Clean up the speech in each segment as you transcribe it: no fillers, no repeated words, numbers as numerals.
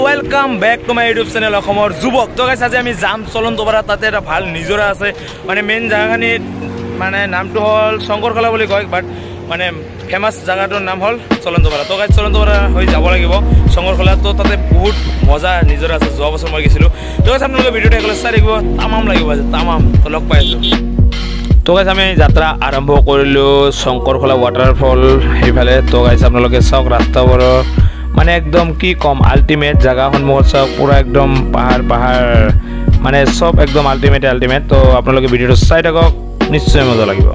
Welcome back to my YouTube channel অসমৰ যুৱক। তো গাইস আজি আমি যাম চলন্তপাৰা, তাতে এটা ভাল নিজৰা আছে, মানে মেইন জায়গাখানি মানে নামটো হল শংকৰখলা বুলি কয়, বাট মানে ফেমাস জায়গাটোৰ নাম হল চলন্তপাৰা। তো গাইস চলন্তপাৰা হৈ যাব লাগিব শংকৰখলা। তো তাতে বহুত মজা নিজৰা আছে, যোৱা বছৰ মই গৈছিলোঁ। তো গাইস আপোনালোকে ভিডিঅ'টো একলে চাই থাকিব, তামাম লাগিব আজি, তামাম। তো লগ পাই আছোঁ। তো গাইস আমি যাত্ৰা আৰম্ভ কৰিলোঁ শংকৰখলা ৱাটাৰফল সেইফালে। তো গাইস আপোনালোকে চাওক ৰাস্তাবোৰ, মানে একদম কি কম আল্টিমেট জায়গা সন্মুখত চাওক, পুরা একদম পাহাড় পাহাড়, মানে সব একদম আল্টিমেট। তো আপোনালোকে ভিডিওটো চাই থাকক, নিশ্চয় মজা লাগিব।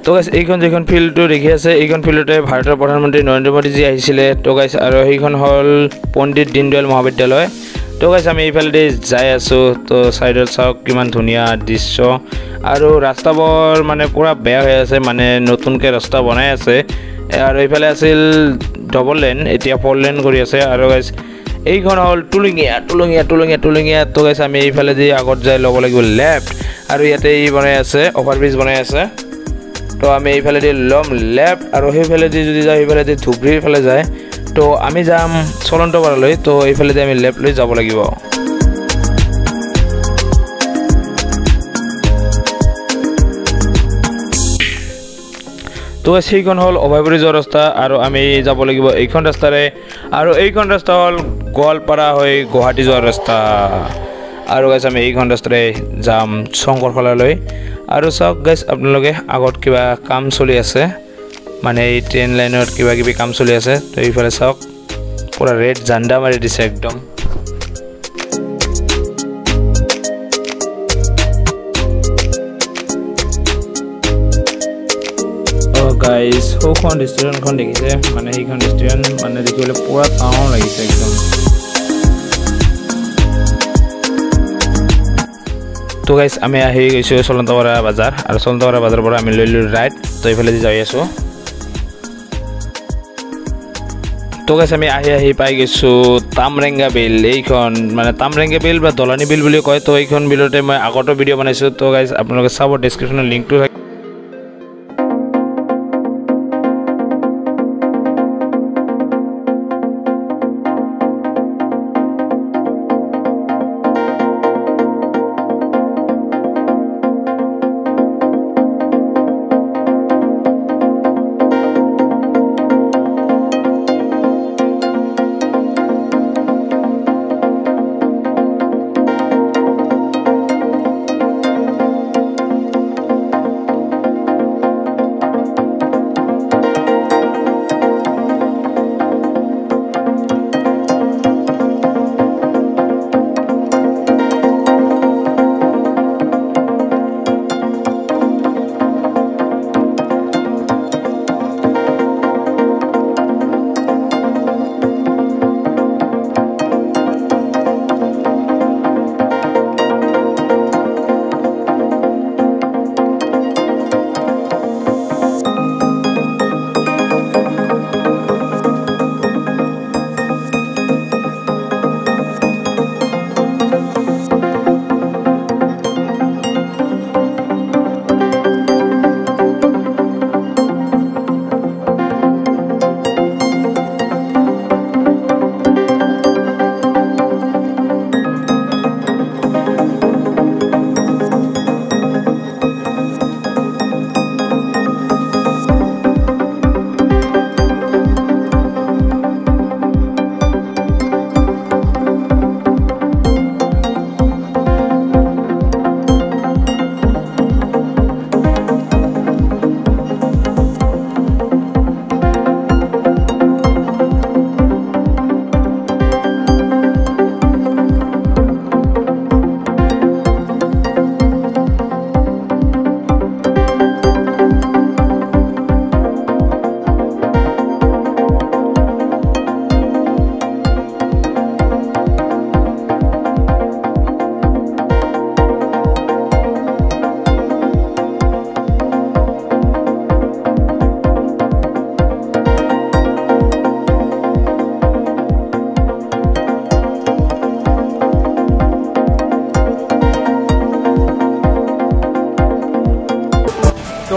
তো গাইস এইখন যেখন ফিল্ডটো দেখি আছে, এইখন ফিল্ডতে ভাৰতৰ প্ৰধানমন্ত্ৰী নৰেন্দ্ৰ মোদীজী আহিছিলে। তো গাইস আৰু সেইখন হল পণ্ডিত দীনদয়াল মহাবিদ্যালয়। তো গাইস আমি এইফালে যাই আছোঁ। তো সাইডত চাওক কিমান ধুনীয়া দৃশ্য, আৰু ৰাস্তাবোৰ মানে পুৰা বেয়া হৈ আছে, মানে নতুনকৈ ৰাস্তা বনাই আছে। আৰু এইফালে আছিল ডবল লেন, এতিয়া 4 লেন কৰি আছে। আৰু গাইস এইখন হল টুলুঙীয়া। তো গাইস আমি এইফালে দি আগত যাই ল'ব লাগিব লেফ্ট, আৰু ইয়াতে বনাই আছে অভাৰব্ৰিজ বনাই আছে। তো আমি এইফালে দি ল'ম লেফ্ট, আৰু সেইফালে দি যদি যাওঁ সেইফালে দি ধুবুৰীৰ ফালে যায়। তো আমি যাম চলন্তপাৰালৈ। তো এইফালে দি আমি লেফ্ট লৈ যাব লাগিব। তো সেইখন হ'ল অভয়পুৰী যোৱা ৰাস্তা, আৰু আমি যাব লাগিব এইখন ৰাস্তাৰে। আৰু এইখন ৰাস্তা হ'ল গোৱালপাৰা হৈ গুৱাহাটী যোৱাৰ ৰাস্তা। আৰু গাইছ আমি এইখন ৰাস্তাৰে যাম শংকৰখলালৈ। আৰু চাওক গাইছ আপোনালোকে আগত কিবা কাম চলি আছে, মানে এই ট্ৰেইন লাইনত কিবা কিবি কাম চলি আছে। তো এইফালে চাওক পুৰা ৰেড জাণ্ডা মাৰি দিছে একদম। গাইজ সৌখন ৰেষ্টুৰেণ্টখন দেখিছে, মানে সেইখন ৰেষ্টুৰেণ্ট মানে দেখিবলৈ পুৰা টাউন লাগিছে একদম। তো গাইজ আমি আহি গৈছোঁ চলন্তপাৰা বজাৰ, আৰু চলন্তপাৰা বজাৰৰ পৰা আমি লৈ ল'লোঁ ৰাইট। তো এইফালে দি যাই আছোঁ। তো গাইজ আমি আহি পাই গৈছোঁ তামৰেঙ্গা বিল। এইখন মানে তামৰেঙ্গা বিল বা দলানী বিল বুলি কয়। তো এইখন বিলতে মই আগতো ভিডিঅ' বনাইছোঁ। তো গাইজ আপোনালোকে চাব, ডেছক্ৰিপশ্যনৰ লিংকটো থাকে।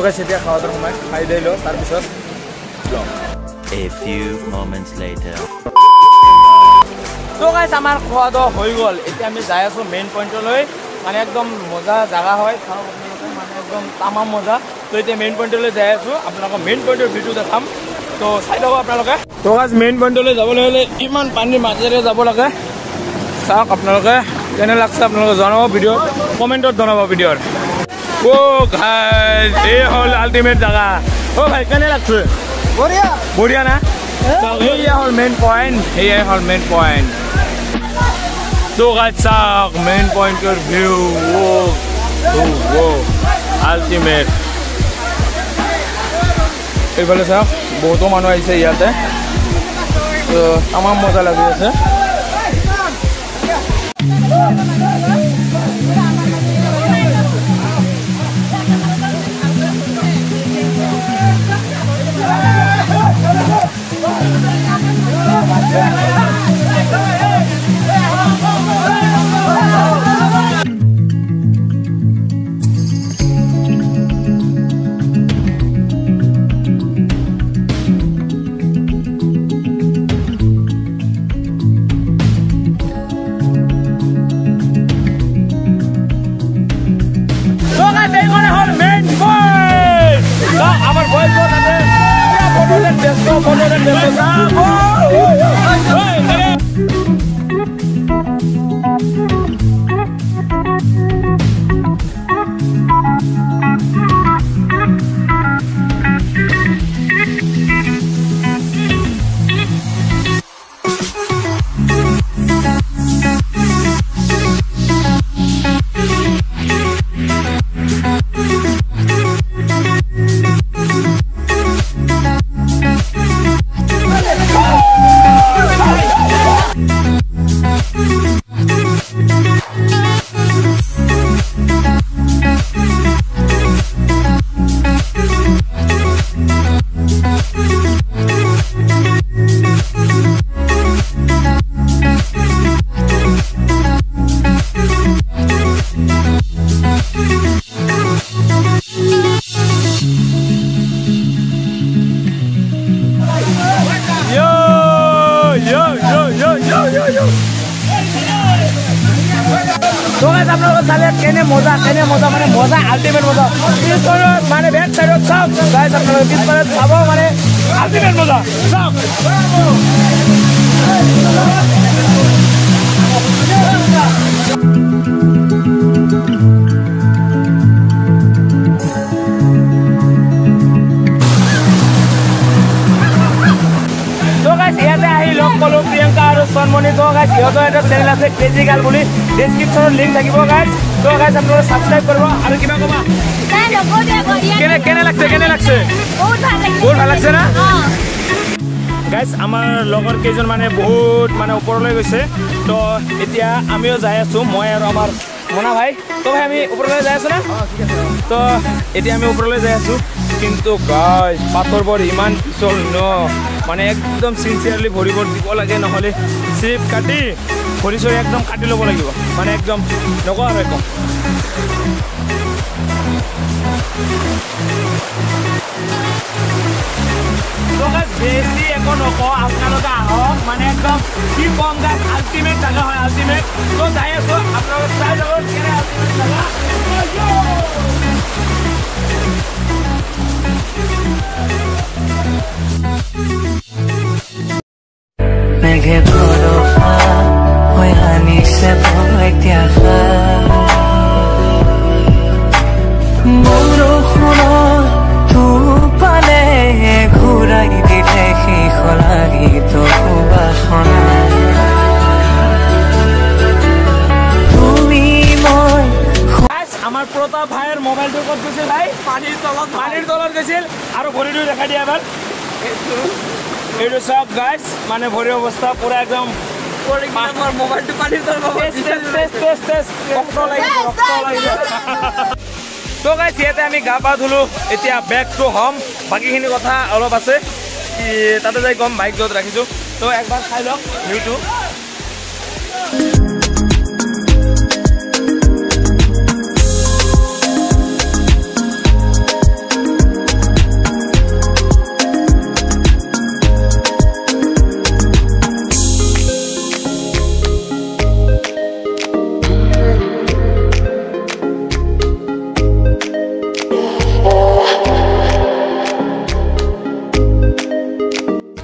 গাইছ এতিয়া খাওয়াৰ সময় খাই দিলো তাৰ পিছত A few moments later. So guys আমাৰ খোৱা দাওয়া হৈ গল এতিয়া আমি যাই আছো মেইন পইণ্টলৈ মানে একদম মজা জায়গা হয় খাও মানে একদম তামাম মজা তো এতিয়া মেইন পইণ্টলৈ যাই আছো আপোনালোকক মেইন পইণ্টৰ ভিডিও দেখাম তো চাই লওক আপোনালোকে তো গাইছ মেইন পইণ্টলৈ যাবলৈ হলে ইমান পানীৰ মাজেৰে যাব লাগে চাওক আপোনালোকে কেনে লাগছে আপোনালোকে জনাব ভিডিও কমেন্টত জনাব ভিডিওৰ ও গাইছ এই হল আল্টিমেট জায়গা ও ভাই কেনে লাগছে বঢ়িয়া বঢ়িয়া না এই হল মেইন পয়েন্ট এই হল মেইন পয়েন্ট তো গাইছ চাওক মেইন পয়েন্টৰ ভিউ ও আল্টিমেট এইফালে চাওক বহুতো মানুহ আহিছে ইয়াতে তো তামাম মজা লাগি আছে So guys, আপোনালোকে চালে কেনে মজা মানে মজা আল্টিমেট মজা পিছপাৰত মানে বেক সাইডত চাওক গাইজ আপোনালোকে পিছপাৰত চাব মানে আল্টিমেট মজা চাওক ইয়াতে আহি লগ পালো প্ৰিয়ংকা আৰু সন্মনি তো গাইজ সিহঁতৰ এটা চেনেল আছে ক্ৰেজি গাৰ্ল বুলি ডেছক্ৰিপশ্যনত লিংক থাকিব গাইজ তো গাইজ আপোনালোকে ছাবস্ক্ৰাইব কৰিব আৰু কিবা ক'বা কেনে লাগছে বহুত ভাল লাগছে না গাইজ আমাৰ লগৰ কেইজন মানে বহুত মানে ওপৰলৈ গৈছে তো এতিয়া আমিও যাই আছো মই আৰু আমাৰ মনা ভাই তো ভাই আমি ওপৰলৈ যাই আছো না তো এতিয়া আমি ওপৰলৈ যাই আছো কিন্তু গাইজ পাথৰবোৰ ইমান পিছল ন মানে একদম সিনসিয়াৰলি ভৰিবৰ দিব লাগে নহলে স্লিপ কাটি ভৰি চৰি একদম কাটি ল'ব লাগিব মানে একদম নকওঁ আৰু একদম বেছি একো নকওঁ আপোনালোকে আহক মানে একদম কি কম গাইজ আল্টিমেট জাগা হয় আল্টিমেট তো যাই আছো আপোনালোকে চাই যাব কেনে আল্টিমেট জাগা মেঘে বৰষা হৈ আনিছে প্ৰত্যাশা বৰষুণৰ টোপালে ঘূৰাই দিলে শেষ লাগি বাসনা তুমি মই আমাৰ প্ৰতাপ ভাইৰ মোবাইলটো ক'ত গৈছিল ভাই পানীৰ তলত গৈছিল আৰু ভৰিটো দেখা দিয়া এবাৰ এইটো সব গাইজ মানে ভৰি অৱস্থা পুৰা একদম মোবাইলটো পানীৰ তলত তো গাইজ ইয়াতে আমি গা পা ধুলো এতিয়া বেক টু হোম বাকীখিনি কথা অলপ আছে তাতে যাই গম বাইক য'ত ৰাখিছোঁ তো একবাৰ চাই লওক ভিউটো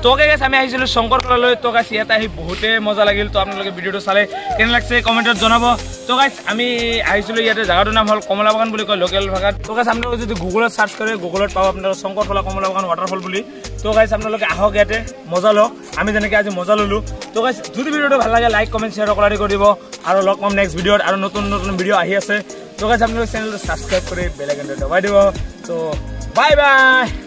তো গাইস আমি আহিছিলো শংকৰখোলালৈ তো গাইস ইয়াত আহি বহুতে মজা লাগিল তো আপোনালোকে ভিডিওটো চালে কেনে লাগছে কমেন্টত জনাব তো গাইস আমি আহিছিলো ইয়াতে জায়গাটোৰ নাম হল কমলা বাগান বুলি কয় লোকেল ভাষাত তো গাইস আপোনালোকে যদি গুগলত সার্চ কৰে গুগলত পাব আপোনালোকে শংকৰখোলা কমলা বাগান ওয়াটারফল বুলি তো গাইস আপোনালোকে আহক ইয়াতে মজা লওক আমি যেনেকৈ আজি মজা ললো তো গাইস যদি ভিডিওটো ভাল লাগে লাইক কমেন্ট শেয়ার অকলাৰি কৰি দিব আৰু লগ পাম নেক্সট ভিডিওত আৰু নতুন নতুন ভিডিও আহি আছে তো গাইস আপোনালোকে চেনেলটো সাবস্ক্ৰাইব কৰি বেল আইকনটো দবাই দিব তো বাই বাই